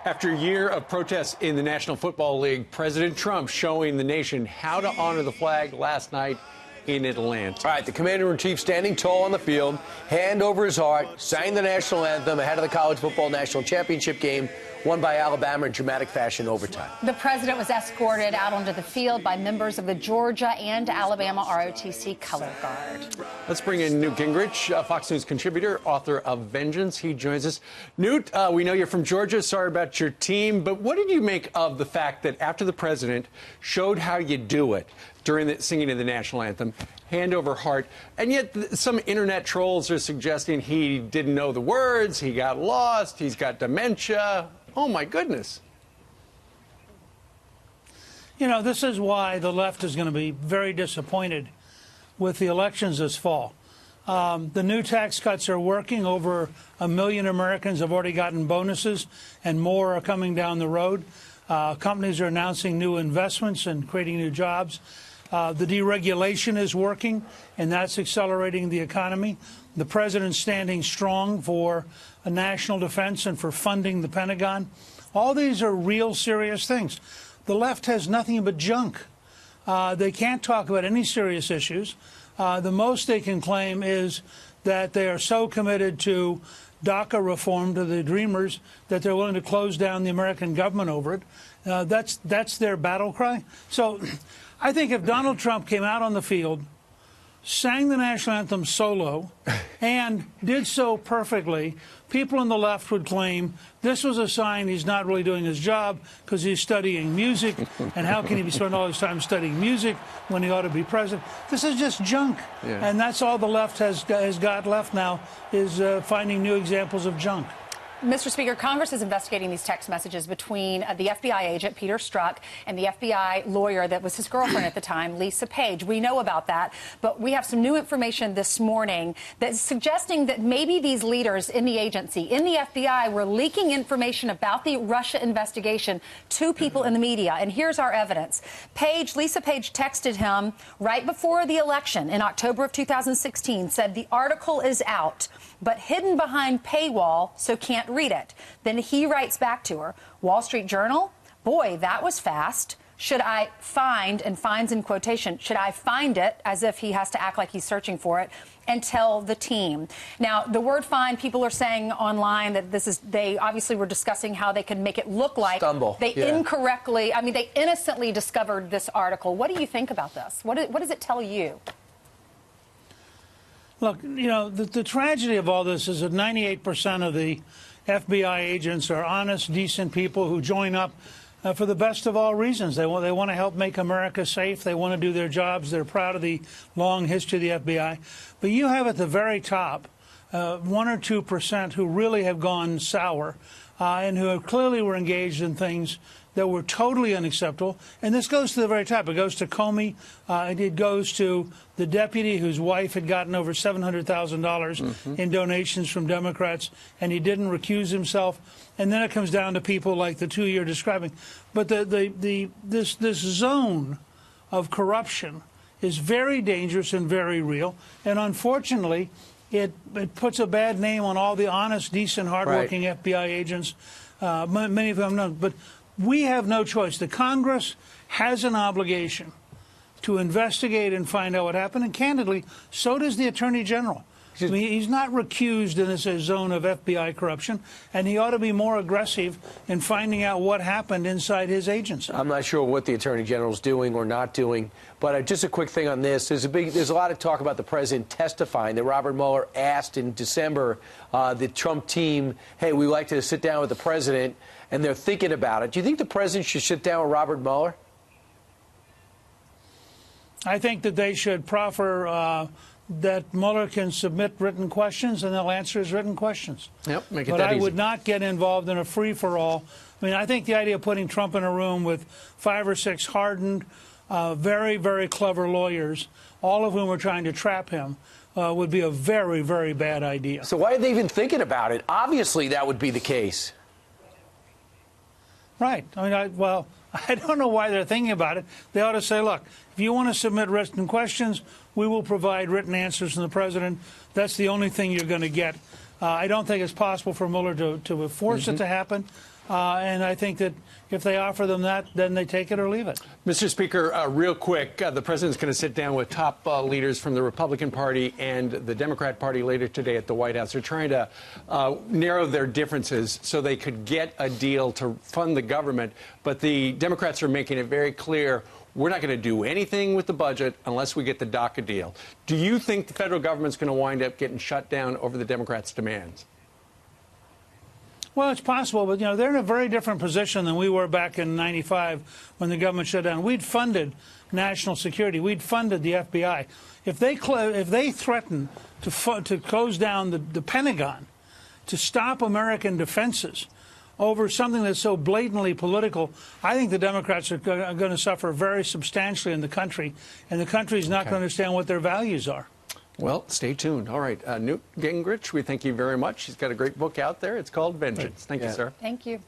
After a year of protests in the National Football League, President Trump showing the nation how to honor the flag last night in Atlanta. All right, the commander-in-chief standing tall on the field, hand over his heart, sang the national anthem ahead of the college football national championship game, won by Alabama in dramatic fashion overtime. The president was escorted out onto the field by members of the Georgia and Alabama ROTC color guard. Let's bring in Newt Gingrich, Fox News contributor, author of Vengeance. He joins us. Newt, we know you're from Georgia. Sorry about your team, but what did you make of the fact that after the president showed how you do it during the singing of the national anthem, hand over heart, and yet some internet trolls are suggesting he didn't know the words, he got lost, he's got dementia. Oh, my goodness. You know, this is why the left is going to be very disappointed with the elections this fall. The new tax cuts are working. Over 1 million Americans have already gotten bonuses, and more are coming down the road. Companies are announcing new investments and creating new jobs. The deregulation is working, and that's accelerating the economy. The president's standing strong for a national defense and for funding the Pentagon. All these are real serious things. The left has nothing but junk. They can't talk about any serious issues. The most they can claim is that they are so committed to DACA reform, to the Dreamers, that they're willing to close down the American government over it. That's their battle cry. So I think if Donald Trump came out on the field, sang the national anthem solo, and did so perfectly, people on the left would claim this was a sign he's not really doing his job because he's studying music, and how can he spend all his time studying music when he ought to be president? This is just junk, and that's all the left has got left now, is finding new examples of junk. Mr. Speaker, Congress is investigating these text messages between the FBI agent, Peter Strzok, and the FBI lawyer that was his girlfriend at the time, Lisa Page. We know about that, but we have some new information this morning that's suggesting that maybe these leaders in the agency, in the FBI, were leaking information about the Russia investigation to people in the media. And here's our evidence. Lisa Page texted him right before the election in October of 2016, said the article is out, but hidden behind paywall, so can't read it. Then he writes back to her, Wall Street Journal, boy, that was fast. Should I find, and finds in quotation, should I find it, as if he has to act like he's searching for it, and tell the team. Now, the word find, people are saying online that they obviously were discussing how they could make it look like they incorrectly, they innocently discovered this article. What do you think about this? What does it tell you? Look, you know, the tragedy of all this is that 98% of the FBI agents are honest, decent people who join up for the best of all reasons. They want to help make America safe. They want to do their jobs. They're proud of the long history of the FBI. But you have at the very top 1 or 2% who really have gone sour and who clearly were engaged in things that were totally unacceptable. And this goes to the very top. It goes to Comey. It goes to the deputy whose wife had gotten over $700,000 in donations from Democrats, and he didn't recuse himself. And then it comes down to people like the two you're describing. But this zone of corruption is very dangerous and very real. And unfortunately, it puts a bad name on all the honest, decent, hardworking FBI agents. Many of them don't. But we have no choice. The Congress has an obligation to investigate and find out what happened. And candidly, so does the Attorney General. I mean, he's not recused in this zone of FBI corruption, and he ought to be more aggressive in finding out what happened inside his agency. I'm not sure what the Attorney General's doing or not doing, but just a quick thing on this. There's a lot of talk about the president testifying that Robert Mueller asked in December the Trump team, hey, we'd like to sit down with the president, and they're thinking about it. Do you think the president should sit down with Robert Mueller? I think that they should proffer that Mueller can submit written questions, and they'll answer his written questions. Yep, make it but that I easy. would not get involved in a free-for-all. I mean, I think the idea of putting Trump in a room with 5 or 6 hardened, very, very clever lawyers, all of whom are trying to trap him, would be a very, very bad idea. So why are they even thinking about it? Obviously, that would be the case. Right. I mean, I don't know why they're thinking about it. They ought to say, look, if you want to submit written questions, we will provide written answers from the president. That's the only thing you're going to get. I don't think it's possible for Mueller to force it to happen. And I think that if they offer them that, then they take it or leave it. Mr. Speaker, real quick, the president's going to sit down with top leaders from the Republican Party and the Democrat Party later today at the White House. They're trying to narrow their differences so they could get a deal to fund the government. But the Democrats are making it very clear, we're not going to do anything with the budget unless we get the DACA deal. Do you think the federal government's going to wind up getting shut down over the Democrats' demands? Well, it's possible, but, they're in a very different position than we were back in '95 when the government shut down. We'd funded national security. We'd funded the FBI. If they threaten to close down the Pentagon, to stop American defenses over something that's so blatantly political, I think the Democrats are going to suffer very substantially in the country, and the country's not going to understand what their values are. Well, stay tuned. All right. Newt Gingrich, we thank you very much. He's got a great book out there. It's called Vengeance. Thank you, sir. Thank you.